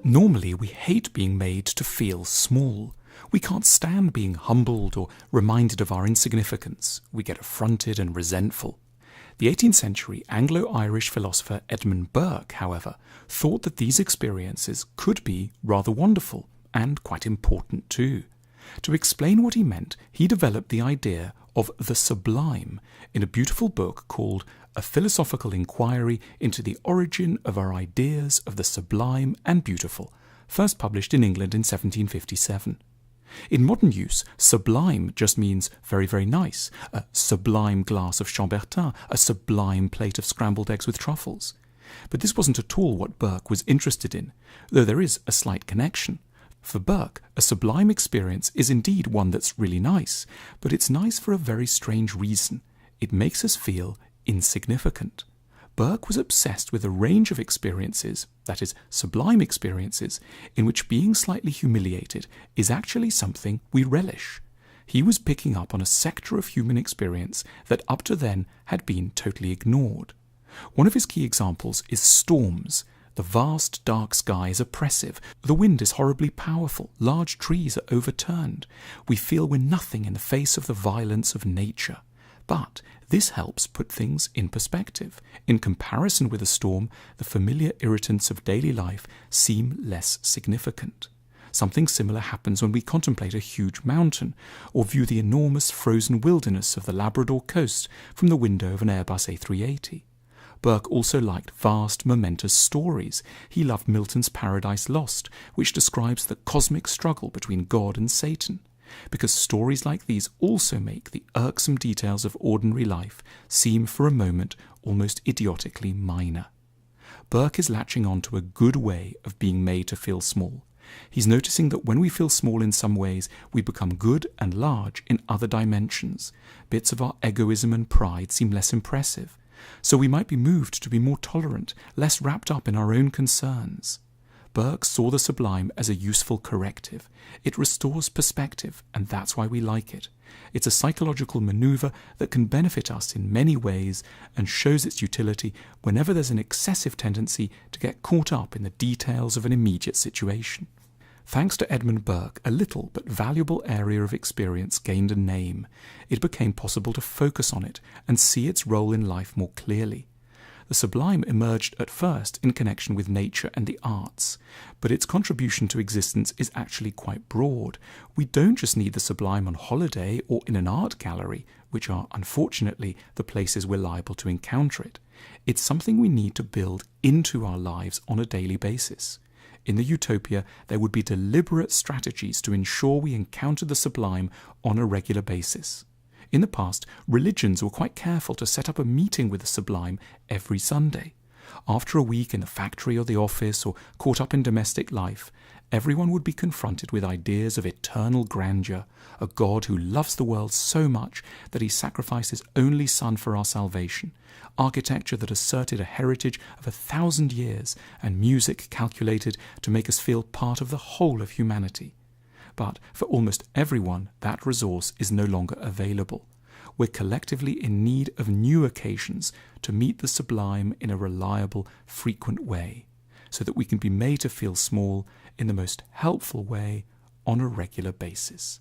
Normally, we hate being made to feel small. We can't stand being humbled or reminded of our insignificance. We get affronted and resentful. The 18th century Anglo-Irish philosopher Edmund Burke, however, thought that these experiences could be rather wonderful and quite important too. To explain what he meant, he developed the idea of the Sublime in a beautiful book called A Philosophical Inquiry into the Origin of Our Ideas of the Sublime and Beautiful, first published in England in 1757. In modern use, sublime just means very, very nice, a sublime glass of Chambertin, a sublime plate of scrambled eggs with truffles. But this wasn't at all what Burke was interested in, though there is a slight connection. For Burke, a sublime experience is indeed one that's really nice, but it's nice for a very strange reason. It makes us feel insignificant. Burke was obsessed with a range of experiences, that is, sublime experiences, in which being slightly humiliated is actually something we relish. He was picking up on a sector of human experience that up to then had been totally ignored. One of his key examples is storms. The vast dark sky is oppressive, the wind is horribly powerful, large trees are overturned. We feel we're nothing in the face of the violence of nature. But this helps put things in perspective. In comparison with a storm, the familiar irritants of daily life seem less significant. Something similar happens when we contemplate a huge mountain, or view the enormous frozen wilderness of the Labrador coast from the window of an Airbus A380. Burke also liked vast, momentous stories. He loved Milton's Paradise Lost, which describes the cosmic struggle between God and Satan. Because stories like these also make the irksome details of ordinary life seem for a moment almost idiotically minor. Burke is latching on to a good way of being made to feel small. He's noticing that when we feel small in some ways, we become good and large in other dimensions. Bits of our egoism and pride seem less impressive. So we might be moved to be more tolerant, less wrapped up in our own concerns. Burke saw the sublime as a useful corrective. It restores perspective, and that's why we like it. It's a psychological maneuver that can benefit us in many ways and shows its utility whenever there's an excessive tendency to get caught up in the details of an immediate situation. Thanks to Edmund Burke, a little but valuable area of experience gained a name. It became possible to focus on it and see its role in life more clearly. The sublime emerged at first in connection with nature and the arts, but its contribution to existence is actually quite broad. We don't just need the sublime on holiday or in an art gallery, which are unfortunately the places we're liable to encounter it. It's something we need to build into our lives on a daily basis. In the utopia, there would be deliberate strategies to ensure we encounter the sublime on a regular basis. In the past, religions were quite careful to set up a meeting with the sublime every Sunday. After a week in the factory or the office or caught up in domestic life, everyone would be confronted with ideas of eternal grandeur, a God who loves the world so much that he sacrificed his only son for our salvation, architecture that asserted a heritage of 1,000 years, and music calculated to make us feel part of the whole of humanity. But for almost everyone, that resource is no longer available. We're collectively in need of new occasions to meet the sublime in a reliable, frequent way, so that we can be made to feel small in the most helpful way on a regular basis.